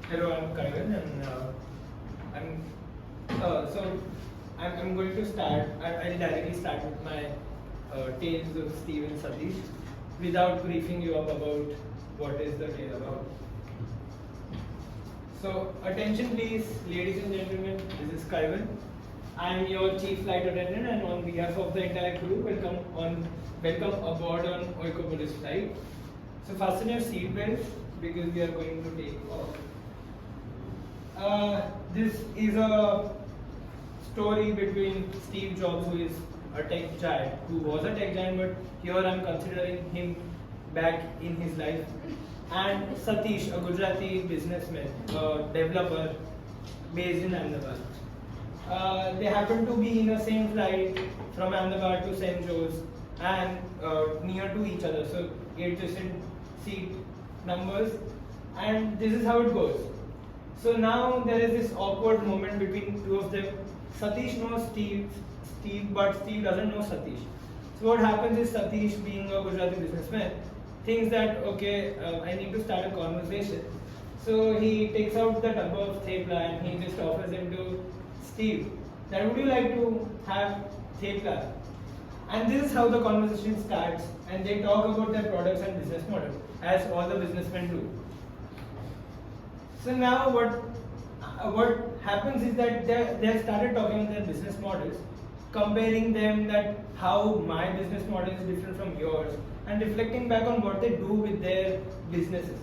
Hello, I'm Kayvan, and I'm I'm going to start. I'll directly start with my tales of Steve and Satish, without briefing you up about what is the tale about. So, attention, please, ladies and gentlemen. This is Kayvan. I'm your chief flight attendant, and on behalf of the entire crew, welcome aboard on Oikopolis flight. So, fasten your seat belts because we are going to take off. This is a story between Steve Jobs, who is a tech giant, who was a tech giant, but here I'm considering him back in his life, and Satish, a Gujarati businessman, a developer based in Ahmedabad. They happen to be in the same flight from Ahmedabad to St. Joe's and near to each other, so adjacent seat numbers, and this is how it goes. So now there is this awkward moment between two of them. Satish knows Steve, but Steve doesn't know Satish. So what happens is Satish, being a Gujarati businessman, thinks that okay, I need to start a conversation. So he takes out the tub of thepla and he just offers him to Steve that would you like to have thepla? And this is how the conversation starts, and they talk about their products and business model, as all the businessmen do. So now what happens is that they have started talking about their business models, comparing them, that how my business model is different from yours, and reflecting back on what they do with their businesses.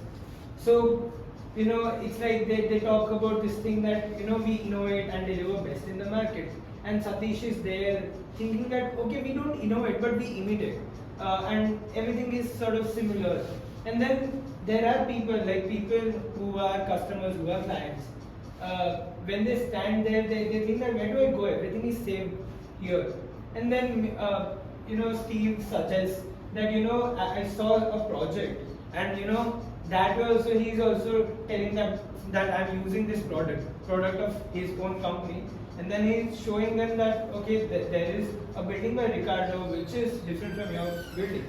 So it's like they talk about this thing that we innovate and deliver best in the market, and Satish is there thinking that okay, we don't innovate but we imitate, and everything is sort of similar. And then there are people who are customers, who are clients. When they stand there, they think that where do I go? Everything is same here. And then Steve suggests that I saw a project, and that way also he is also telling them that I'm using this product of his own company, and then he's showing them that okay, there is a building by Ricardo which is different from your building.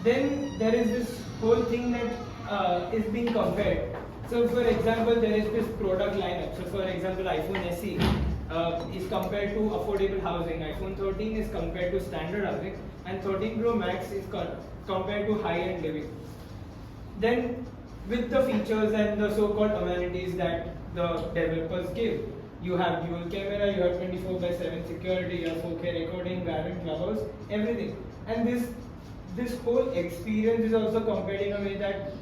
Then there is this whole thing that is being compared. So for example, there is this product lineup. So for example, iPhone SE is compared to affordable housing, iPhone 13 is compared to standard housing, and 13 Pro Max is compared to high-end living. Then with the features and the so-called amenities that the developers give, you have dual camera, you have 24/7 security, you have 4K recording, Garden Clubhouse, everything. And this whole experience is also compared in a way that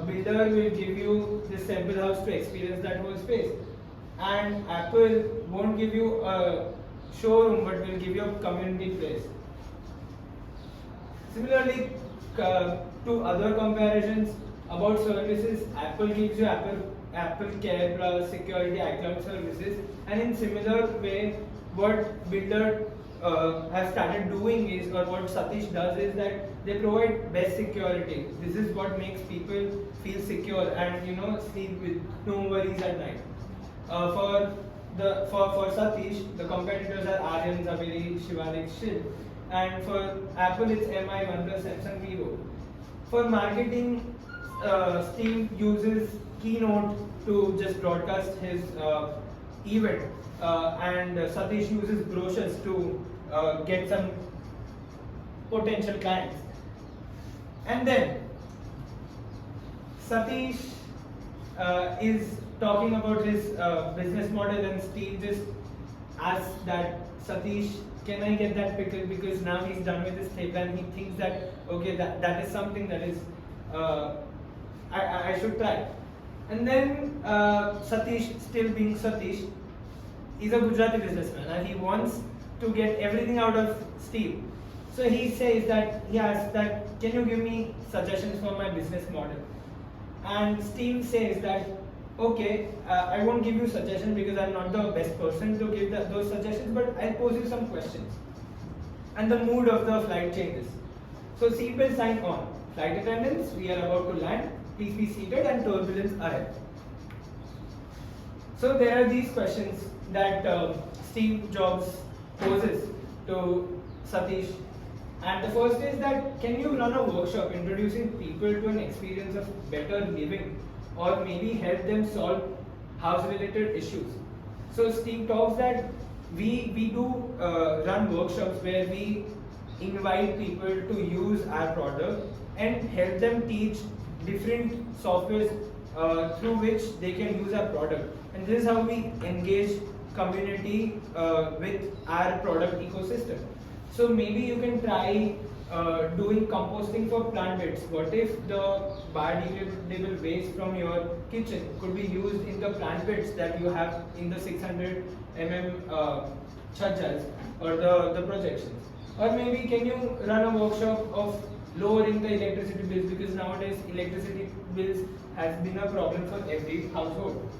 builder will give you this sample house to experience that whole space, and Apple won't give you a showroom but will give you a community place. Similarly, to other comparisons about services, Apple gives you Apple Care Plus, security, iCloud services, and in similar way, what builder have started doing is, or what Satish does is that they provide best security. This is what makes people feel secure and sleep with no worries at night. For Satish, the competitors are Aryan, Zaveri, Shivalik, Shield, and for Apple it's MI, OnePlus, Samsung, Vivo. For marketing, Steve uses Keynote to just broadcast his event, and Satish uses brochures to get some potential clients. And then Satish is talking about his business model, and Steve just asks that Satish, can I get that pickle, because now he's done with his tape and he thinks that okay, that is something that is I should try. And then Satish, still being Satish, is a Gujarati businessman and he wants to get everything out of Steve. So he says that, he asks that, can you give me suggestions for my business model? And Steve says that, okay, I won't give you suggestions because I'm not the best person to give those suggestions, but I'll pose you some questions. And the mood of the flight changes. So seatbelt sign on. Flight attendants, we are about to land. Please be seated and turbulence ahead. So there are these questions that Steve Jobs poses to Satish. And the first is that, can you run a workshop introducing people to an experience of better living or maybe help them solve house related issues. So Steve talks that we do run workshops where we invite people to use our product and help them teach different softwares through which they can use our product. And this is how we engage community with our product ecosystem. So maybe you can try doing composting for plant beds. What if the biodegradable waste from your kitchen could be used in the plant beds that you have in the 600 chajjas or the projections? Or maybe can you run a workshop of lowering the electricity bills, because nowadays electricity bills has been a problem for every household.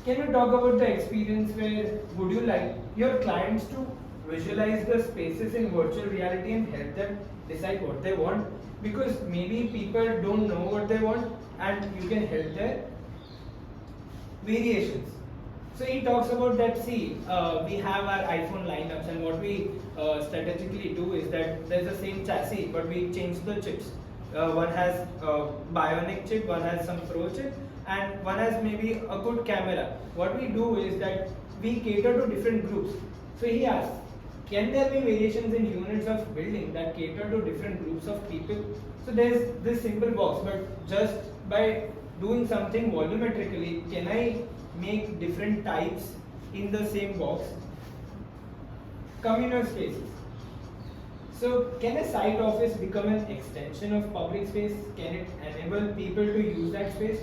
Can you talk about the experience where would you like your clients to visualize the spaces in virtual reality and help them decide what they want? Because maybe people don't know what they want and you can help their variations. So he talks about that, see, we have our iPhone lineups, and what we strategically do is that there's the same chassis, but we change the chips. One has bionic chip, one has some pro chip, and one has maybe a good camera. What we do is that we cater to different groups. So he asks, can there be variations in units of building that cater to different groups of people? So there's this simple box, but just by doing something volumetrically, can I make different types in the same box? Communal spaces. So can a site office become an extension of public space? Can it enable people to use that space?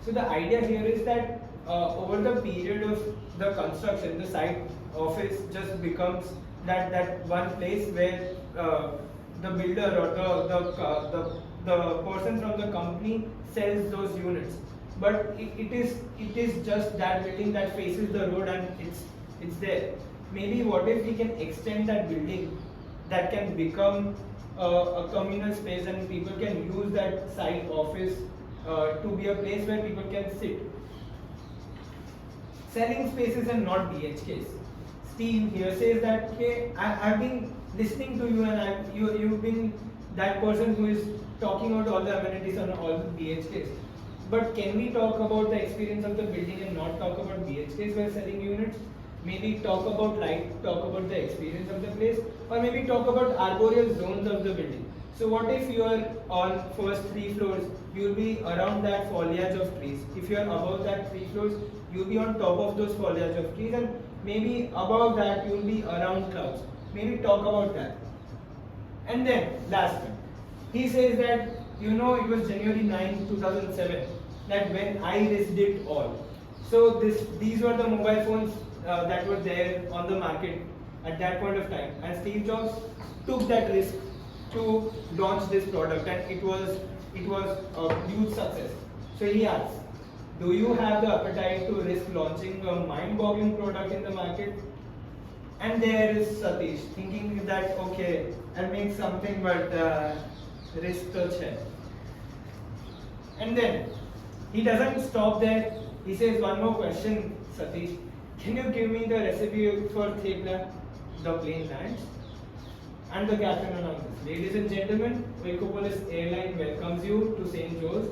So the idea here is that over the period of the construction, the site office just becomes that one place where the builder or the person from the company sells those units. But it is just that building that faces the road and it's there. Maybe what if we can extend that building that can become a communal space, and people can use that site office to be a place where people can sit. Selling spaces and not BHKs. Steve here says that, okay, I've been listening to you, and you've been that person who is talking about all the amenities on all the BHKs. But can we talk about the experience of the building and not talk about BHKs while selling units? Maybe talk about light, talk about the experience of the place, or maybe talk about arboreal zones of the building. So what if you are on first 3 floors, you will be around that foliage of trees. If you are above that 3 floors, you will be on top of those foliage of trees, and maybe above that you will be around clouds. Maybe talk about that. And then last one, he says that it was January 9, 2007 that when I risked it all. So these were the mobile phones that were there on the market at that point of time, and Steve Jobs took that risk to launch this product, and it was a huge success. So he asks, do you have the appetite to risk launching a mind-boggling product in the market? And there is Satish thinking that, okay, I'll make something, but risk to check. And then he doesn't stop there. He says, one more question, Satish. Can you give me the recipe for thepla? The plane lands. And the captain announces, ladies and gentlemen, Vekopolis Airline welcomes you to St. Joe's.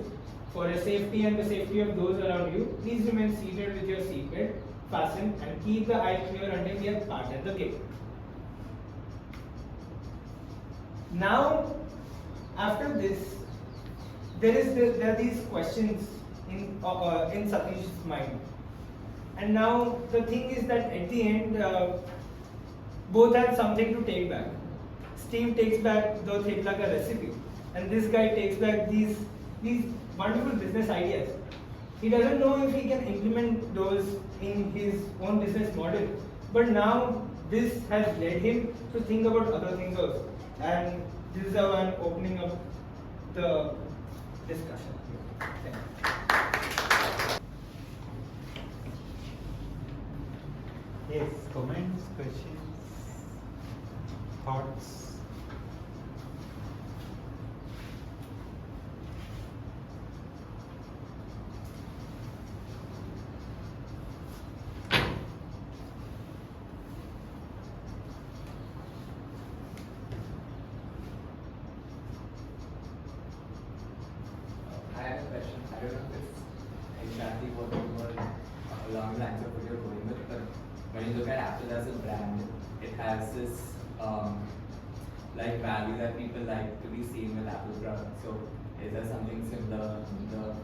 For your safety and the safety of those around you, please remain seated with your seatbelt fastened and keep the aisle clear until we have parted the gate. Now, after this, there are these questions in Satish's mind. And now the thing is that at the end, both have something to take back. Steve takes back the thepla ka recipe, and this guy takes back these wonderful business ideas. He doesn't know if he can implement those in his own business model, but now this has led him to think about other things also. And this is how I'm opening up the discussion. Thank you. Yes, comments, questions, thoughts? I have a question. I don't know if it's along the lines of what you're going with, but when you look at Apple as a brand, it has this like value that people like to be seen with Apple products. So is there something similar in the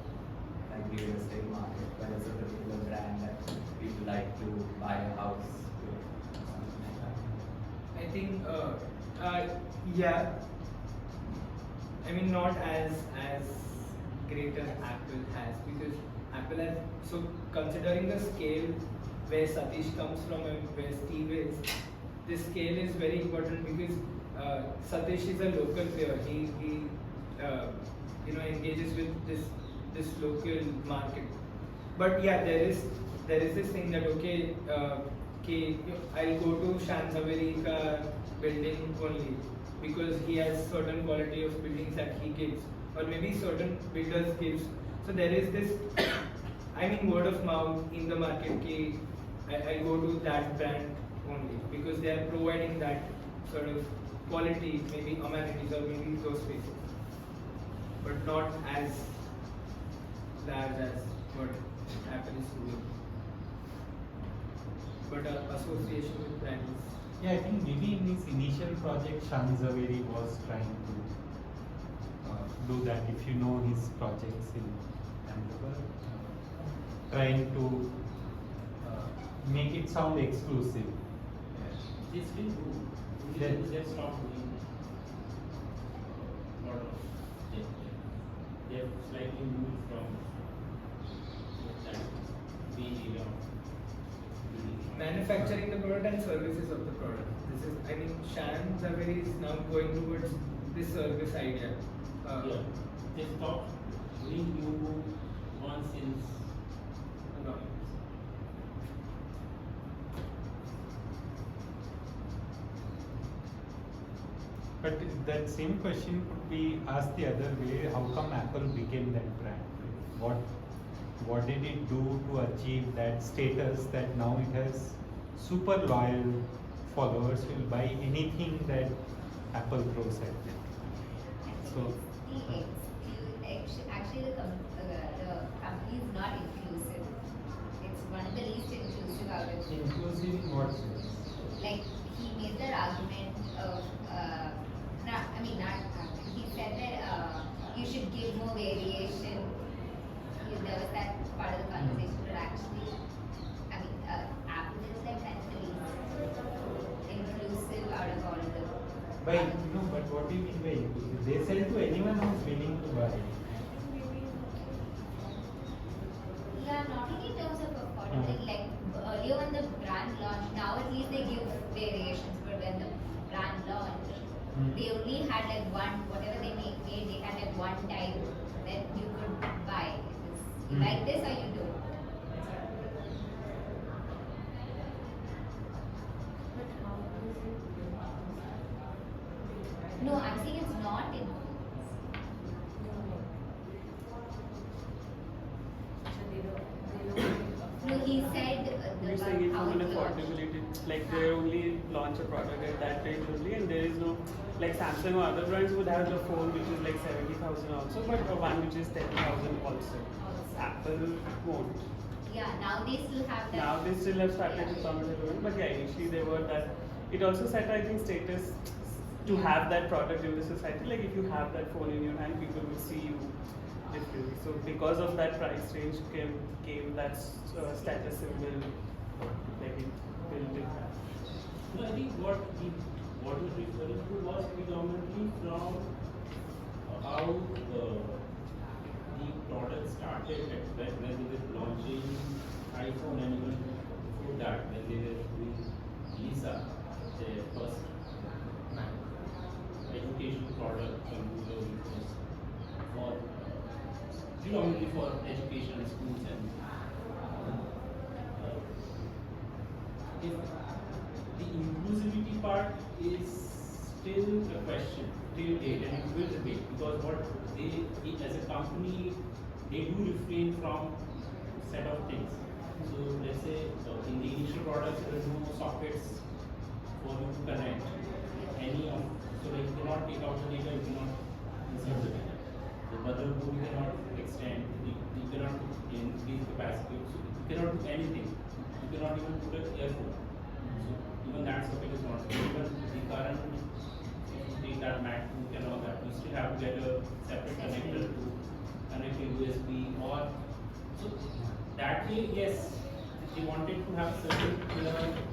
like real estate market where there's a particular brand that people like to buy a house with, something like that? I think, yeah. I mean, not as great as Apple has, because Apple has, so considering the scale where Satish comes from and where Steve is, this scale is very important because Satish is a local player. He engages with this local market. But yeah, there is this thing that okay, I'll go to Shan Zaveri ka building only because he has certain quality of buildings that he gives, or maybe certain builders gives. So there is this, I mean, word of mouth in the market. I'll go to that brand only because they are providing that sort of quality, maybe amenities or maybe those spaces, but not as large as what Apple is doing. But association with brands. Yeah, I think maybe in this initial project, Shan Zaveri was trying to do that. If you know his projects in Ahmedabad, trying to make it sound exclusive. They still do. They stopped doing lot of they have slightly moved from that main area of Manufacturing the product and services of the product. This is, I mean, Shan Zaveri is now going towards this service idea. yeah. They stopped doing new ones since a long. But that same question could be asked the other way: how come Apple became that brand? What did it do to achieve that status that now it has super loyal followers will buy anything that Apple throws at them? So Actually, the company is not inclusive. It's one of the least inclusive out of it. inclusive in what sense? Like he made that argument of, he said that you should give more variation. There was that part of the conversation, but actually, Apple is like kind of the least inclusive out of all of them. But what do you mean by inclusive? They sell to anyone who's willing to buy. Yeah, not only in terms of affordability, like earlier when the brand launched, now at least they give variations, but when the brand launched, they only had like one, whatever they made, they had like one type that you could buy. It was, you like this or you don't. No, I'm saying it's not in. No, he said You're saying it from an affordability, like they only launch a product at that range only, and there is no, like Samsung or other brands would have the phone which is like 70,000 also, but one which is 10,000 also. Apple won't. Yeah, now they still have that. Now they still have started to come with it, but yeah, initially they were that. It also set, I think, status to have that product in the society. Like if you have that phone in your hand, people will see you differently. So because of that price range came that status symbol, like it built in. No, I think what he referring to was predominantly from how the product started when they were launching iPhone, and even before that when they were doing Lisa, their first education product computer, which was for predominantly for education schools, and if the inclusivity part is still a question till date, and it will remain, because what they as a company they do refrain from set of things. So let's say in the initial products there are no sockets for you to connect any of, so like you cannot take out the data, you cannot insert the data. the motherboard you cannot extend, you cannot increase capacity, so you cannot do anything. You cannot even put an earphone. So even that socket is not. Even the current, if you take that MacBook and all that, you still have to get a separate connector to connect a USB or so that way, yes, they wanted to have certain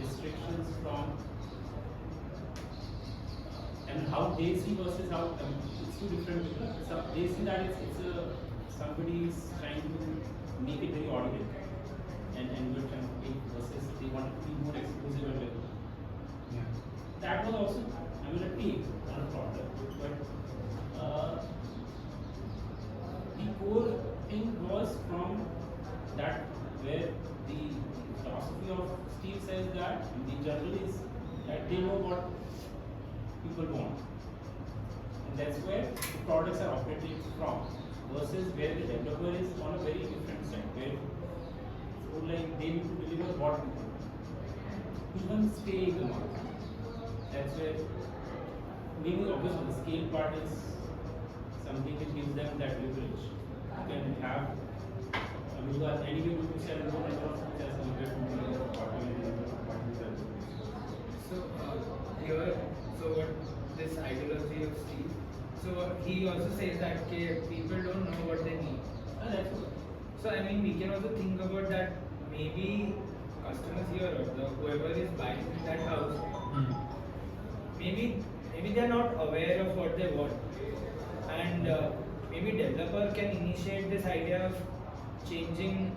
restrictions from and how they see versus how it's two different people. So they see that it's a somebody is trying to make it very audible and good kind of thing versus they want to be more exclusive and very. Yeah. That was also I mean a take on a product, but the core thing was from that where the philosophy of Steve says that the journal is that they know what people want. And that's where the products are operating from versus where the developer is on a very different side where so like they need to deliver what people want. Even stay in the market. That's where maybe obviously the scale part is something that gives them that leverage. You can have because anyway we sell more number of goods as compared to what we sell. So here, so what this ideology of Steve. So he also says that okay, people don't know what they need. That's good. So I mean, we can also think about that. Maybe customers here or whoever is buying that house, maybe they are not aware of what they want, and maybe developer can initiate this idea of changing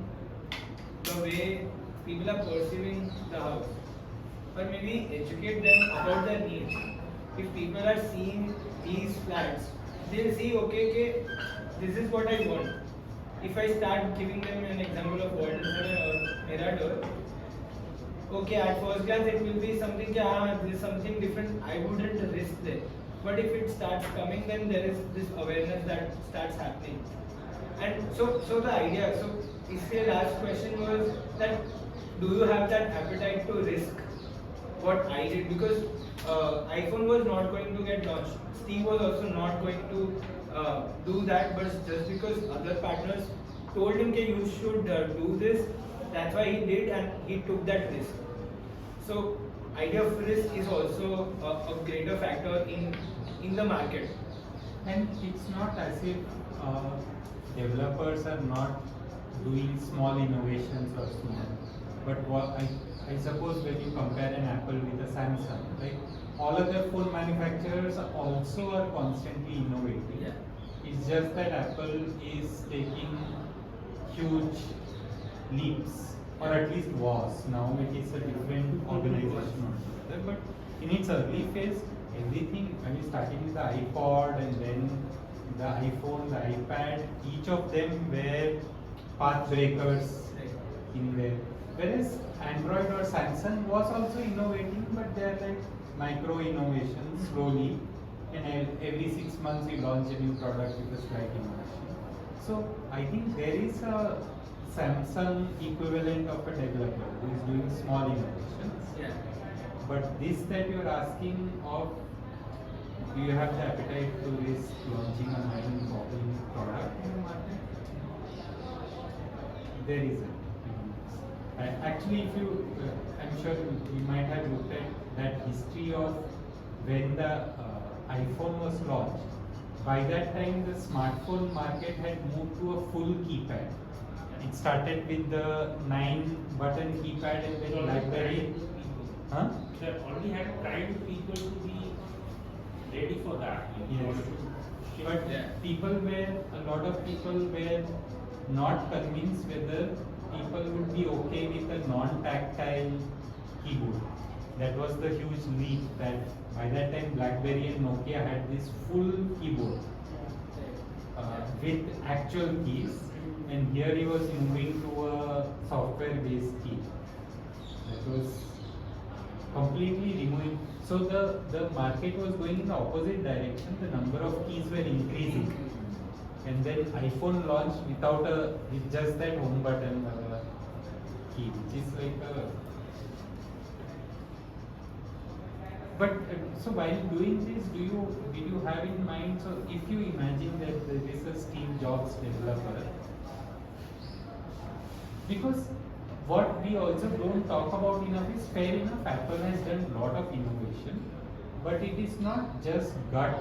the way people are perceiving the house, or maybe educate them about their needs. If people are seeing these flats, they'll see okay, this is what I want. If I start giving them an example of Walter or Mirador, okay, at first glance it will be something this is something different, I wouldn't risk there. But if it starts coming, then there is this awareness that starts happening. And so the idea, so if your last question was that do you have that appetite to risk what I did? Because iPhone was not going to get launched. Steve was also not going to do that, but just because other partners told him that you should do this, that's why he did and he took that risk. So idea of risk is also a greater factor in the market. And it's not as if developers are not doing small innovations or small. But what I suppose when you compare an Apple with a Samsung, right? All other phone manufacturers also are constantly innovating. Yeah. It's just that Apple is taking huge leaps, or at least was. Now it is a different organization altogether. But in its early phase, everything, I mean, starting with the iPod and then the iPhone, the iPad, each of them were path breakers in there. Whereas Android or Samsung was also innovating, but they are like micro innovations slowly, and every 6 months you launch a new product with a slight innovation. So I think there is a Samsung equivalent of a developer who is doing small innovations. Yeah. But this that you are asking of, do you have the appetite to risk launching a mind-boggling product in the market? There isn't. Actually, if you, I'm sure you might have looked at that history of when the iPhone was launched. By that time, the smartphone market had moved to a full keypad. It started with the 9-button keypad and then BlackBerry. Huh? They already had trained people to be ready for that. Yes. But people were, a lot of people were not convinced whether people would be okay with a non-tactile keyboard. That was the huge leap that by that time BlackBerry and Nokia had this full keyboard with actual keys, and here he was moving to a software-based key. That was completely removing. So the market was going in the opposite direction. The number of keys were increasing, and then iPhone launched with just that home button key, which is like a But so while doing this, did you have in mind? So if you imagine that there is a Steve Jobs developer, because what we also don't talk about enough is fair enough. Apple has done a lot of innovation, but it is not just gut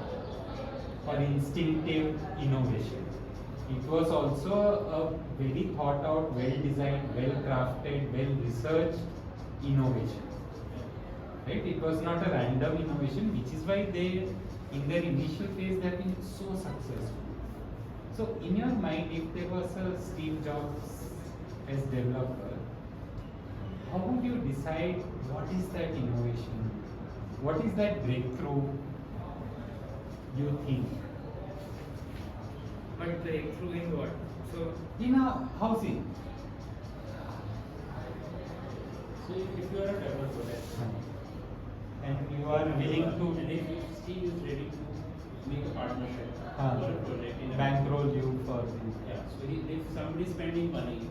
or instinctive innovation. It was also a very thought out, well designed, well crafted, well researched innovation. Right? It was not a random innovation, which is why they, in their initial phase, they have been so successful. So, in your mind, if there was a Steve Jobs as developer, how would you decide what is that innovation? What is that breakthrough you think? But breakthrough in what? So In a housing. So if you are a developer, right? And you are willing And to if Steve is ready to make a partnership for a project in a bankroll you for this. Yeah, so if somebody is spending money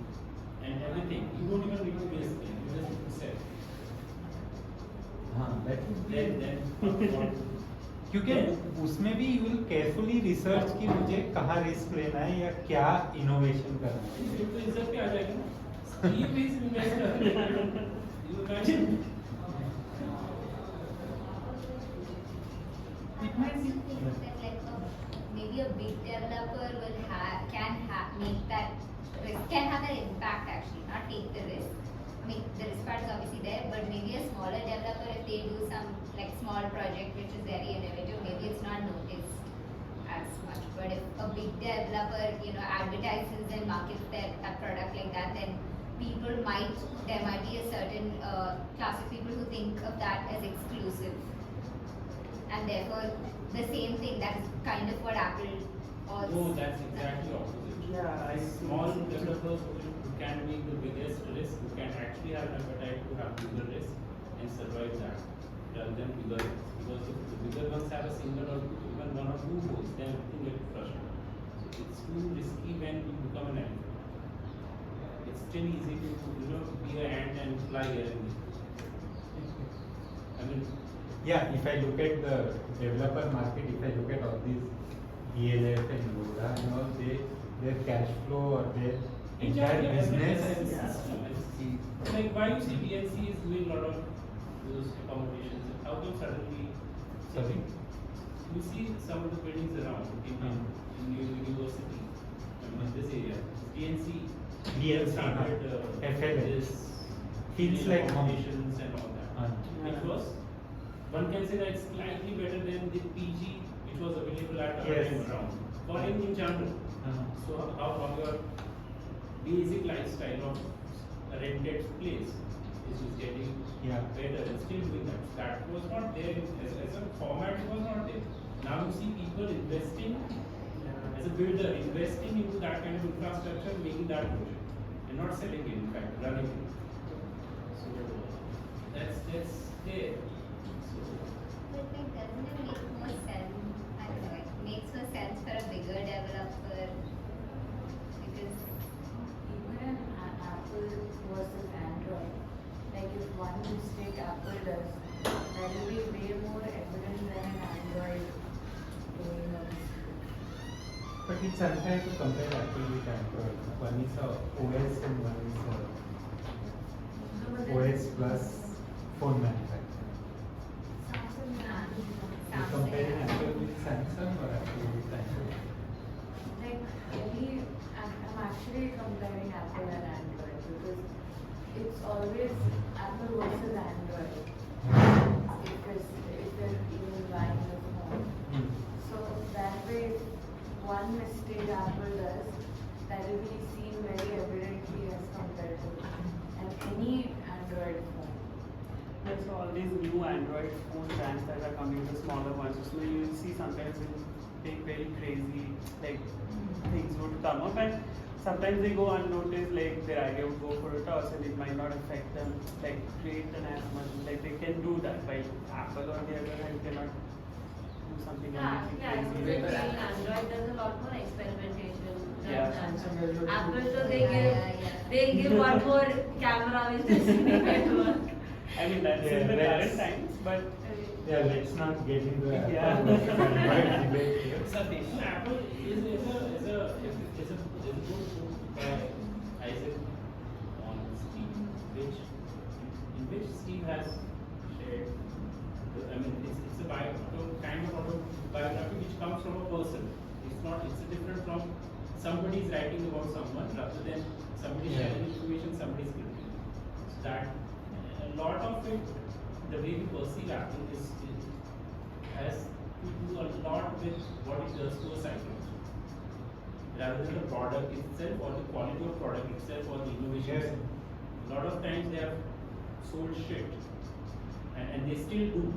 and everything, you don't even need to be a skill, you just need to sell. That would be Then what? क्योंकि उसमें भी you will carefully research कि मुझे कहाँ risk लेना है या क्या innovation करना है. फिर तो इज्जत पे आ जाएगी ना. Steve is investor. You imagine? It might be. That like maybe a big developer will make that risk, can have an impact actually, not take the risk. I mean, the risk part is obviously there, but maybe a smaller developer, if they do some like small project which is very innovative, maybe it's not noticed as much. But if a big developer, advertises and markets a product like that, then there might be a certain class of people who think of that as exclusive. And therefore, the same thing, that is kind of what Apple also. No, that's exactly opposite. Yeah, I see. Small developers who can make the biggest risk, who can actually have an appetite to have bigger risk and survive that, rather than bigger risks. Because if the bigger ones have a single or even one or two goals, then everything gets frustrated. So it's too risky when you become an elephant. It's still easy to be an ant and fly here and there. I mean, Yeah, if I look at the developer market, if I look at all these ELF and Loda and all, their cash flow or their entire business. Like why you see BNC is doing a lot of those accommodations. How come suddenly Sorry? you see some of the buildings around in New University, in this area, BNC BNC, started FLA. this Feels like home. accommodations and all that. It was, one can say that it's slightly better than the PG which was available at our Yes. time around. For in general. So how your basic lifestyle of a rented place is just getting better and still doing that. That was not there as a format, it was not there. Now you see people investing as a builder, investing into that kind of infrastructure, making that project and not selling it, in fact, running it. So that's there. But like, doesn't it make more sense? I don't know, it makes more sense for a bigger developer because Even an Apple versus Android, like if one mistake Apple does, there will be way more evidence than an Android doing a mistake. But it's unfair to compare Apple with Android. One is a OS and one is a OS plus phone manufacturer. You comparing Apple with Samsung or Apple with Android? Like I'm actually comparing Apple and Android because it's always Apple versus Android. If they're even buying the phone. So that way, one mistake Apple does, that will be seen very evidently as compared to any Android phone. There's all these new Android phone brands that are coming, the smaller ones. So you will see sometimes they take very crazy, like things would come up, and sometimes they go unnoticed, like their idea would go for a toss and it might not affect them, like create an as much, like they can do that, by Apple on the other hand cannot do something completely crazy. Android does a lot more experimentation. Yeah. Apple, so they give one more camera which doesn't even work. I mean, that's in the current times, but Yeah, let's not get into Apple Yeah. versus Android debate here. Satish. Apple is a good book by Isaac on Steve, which Steve has shared. I mean, it's a kind of autobiography which comes from a person. It's different from somebody's writing about someone rather than somebody sharing information somebody's giving. So that a lot of it, the way we perceive Apple has to do a lot with what it does to a psychology. Rather than the product itself or the quality of product itself or the innovation. Yeah. A lot of times they have sold shit. And they still do.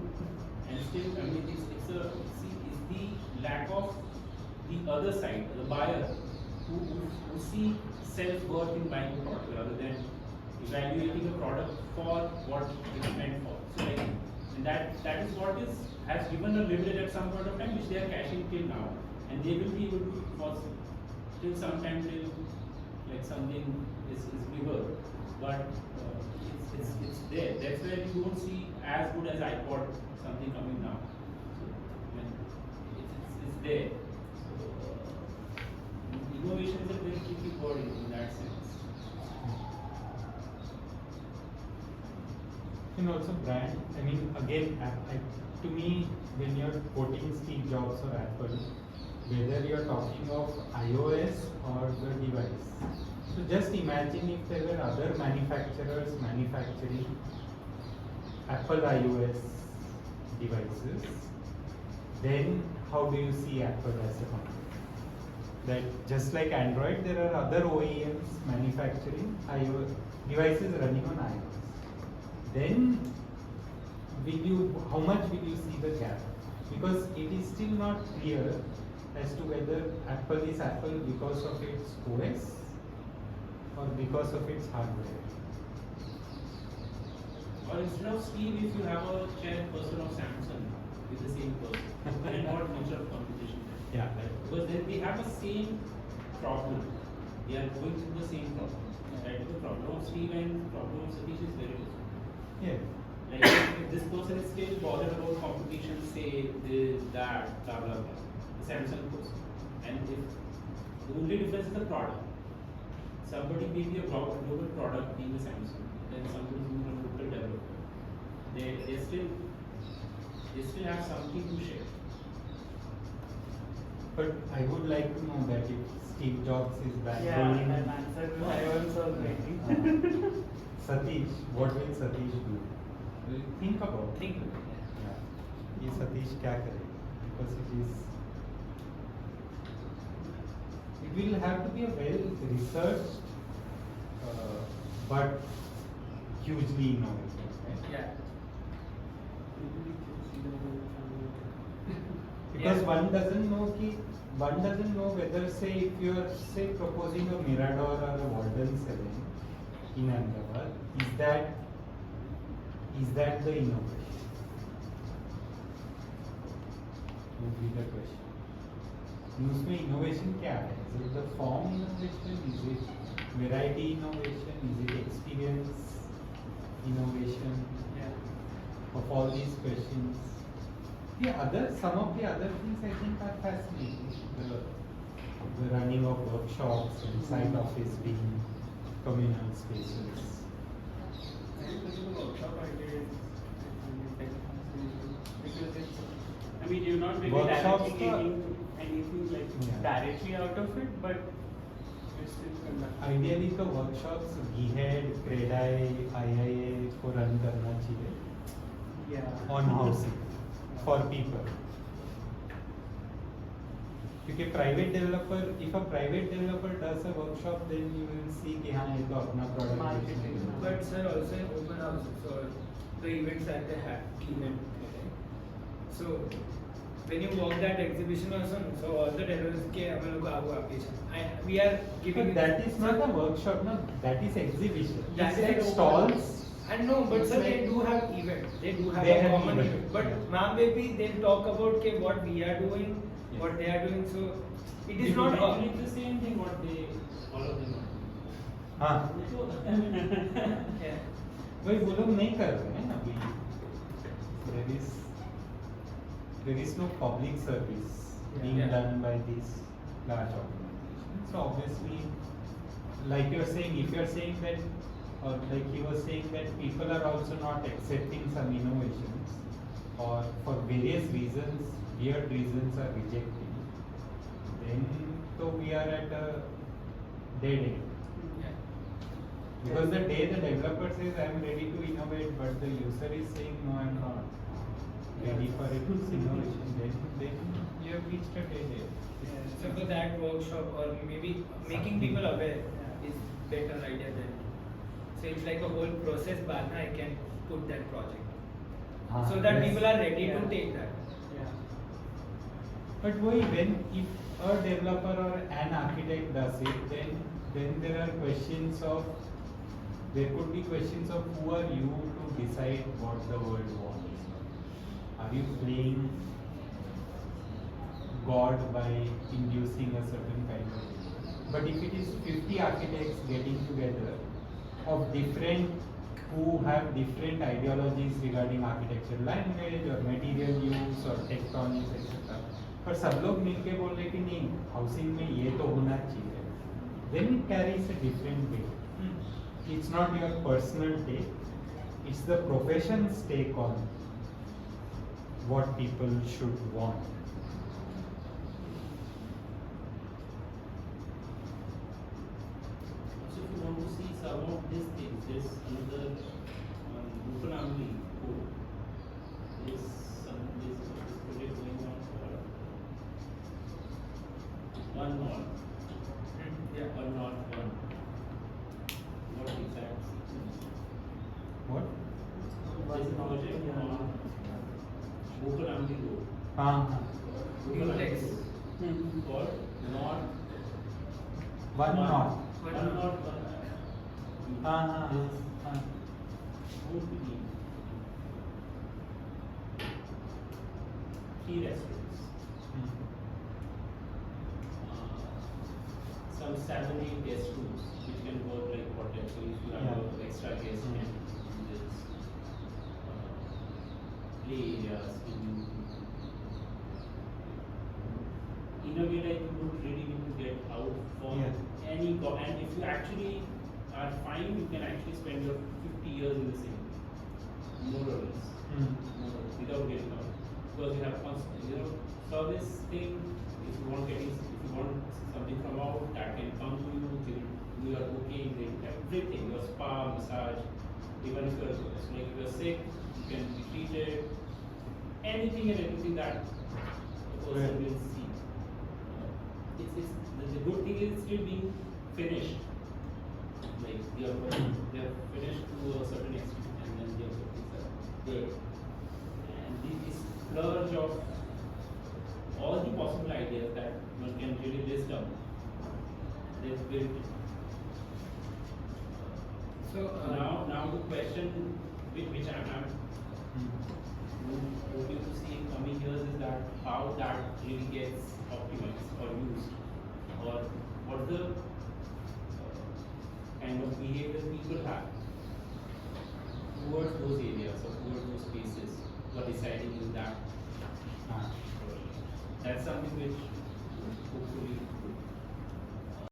And still, I mean, it's the lack of the other side, the buyer, who see self-worth in buying a product rather than evaluating a product for what it's meant for. So like, and that is what has given a leverage at some point of time, which they are cashing till now, and they will be able to for till sometime till like something is bigger, but it's there. That's where you don't see as good as iPod something coming now. So, I mean, it's there. Innovation is a very tricky word in that sense. And also brand, I mean, again, to me, when you're quoting Steve Jobs or Apple, whether you're talking of iOS or the device. So just imagine if there were other manufacturers manufacturing Apple iOS devices, then how do you see Apple as a company? That just like Android, there are other OEMs manufacturing iOS devices running on iOS. Then how much will you see the gap? Because it is still not clear as to whether Apple is Apple because of its OS or because of its hardware. Or instead of Steve, if you have a chairperson of Samsung with the same person, then what nature of competition? Yeah. Because then they have the same problem. They are going through the same problem. Right? The problem of Steve and problem of Satish is very different. Yeah. Like if this person is still bothered about competition, say this, that, blah blah blah, the Samsung person. And if the only difference is the product. Somebody may be a global product being a Samsung, then somebody being a local developer. They still have something to share. But I would like to know that if Steve Jobs is back Yeah, rolling. an answer to iOS already. Satish, what will Satish do? Think about it. Think. Yeah. ये Satish क्या करे? Because it will have to be a well researched but hugely innovative. Right? Yeah. Because Yeah. one doesn't know whether, say, if you are proposing a Mirador or a Walden 7 in Ahmedabad, is that the innovation? Would be the question. उसमें innovation क्या है? Is it the form innovation? Is it variety innovation? Is it experience innovation? Yeah. Of all these questions. Some of the other things I think are fascinating. The running of workshops and side office being communal spaces. Workshop ideas because it's, I mean, you're not really Workshops directly getting anything like directly out of it, but you still conduct. Ideally, the workshops GHEAD, CREDAI, IIA को run करना चाहिए Yeah. on housing for people. क्योंकि private developer, if a private developer does a workshop, then you will see कि हाँ ये तो अपना product Marketing. बेचने का। But sir, also in open houses or the events that they have, so when you walk that exhibition or something, so all the developers के हम लोग आगो application, we are giving. But that is not a workshop, no. That is exhibition. That It's is like an open stalls. house. And no, but sir, they do have events. They do have They a have common event. event. But ma'am, maybe they'll talk about ke what we are doing, Yes. what they are doing. So it is It's not all. the same thing what they all of them are. हाँ, Yeah. वही वो लोग नहीं कर रहे हैं अभी. There is there is no public service being Yeah. done by these large organizations. So obviously, like you're saying, if you're saying that, or like he was saying that people are also not accepting some innovations, or for various reasons, weird reasons are rejecting, then so we are at a dead end. Yeah. Because the day the developer says I am ready to innovate, but the user is saying no, I am not ready for its innovation, then you have reached a dead end. So for that workshop, or maybe making people aware is better idea than. So it's like a whole process. Badna I can put that project, so that Yes. people are ready Yeah. to take that. Yeah. But why when if a developer or an architect does it, then there are questions of, there could be questions of who are you to decide what the world wants. Are you playing God by inducing a certain kind of? But if it is 50 architects getting together of different, who have different ideologies regarding architecture, language or material use or tectonics etc. पर सब लोग मिलके बोल रहे कि नहीं housing में ये तो होना चाहिए, then it carries a different weight. It's not your personal take, it's the profession's take on what people should want. So if you want to see some of these things, there's another Upanamli code. There's some this project going on for one node. Yeah. One node one. What exact sequence? What? There's a project on Upanamli code. Mutex. For not One knot. one not one. Would be three restaurants. Some 7-8 guest rooms which can work like hotel. So if you have Yeah. extra guests, you can use this play areas. In a way, like you don't really need to get out for Yeah. any and if you actually are fine, you can actually spend your 50 years in the same, more or less, without getting out. Because you have constant, service thing. If you want something from out, that can come to you. They will do your cooking, they do everything, your spa, massage. Even if you're sick, you can be treated. Anything and everything that a person will see. The good thing is still being finished. Like they are finished to a certain extent, and then the other things are there. And this splurge of all the possible ideas that one can really list down, they've built. So Now the question which I'm hoping to see in coming years is that how that really gets optimized or used, or what the kind of behavior people have towards those areas or towards those spaces who are deciding in that. That's something which hopefully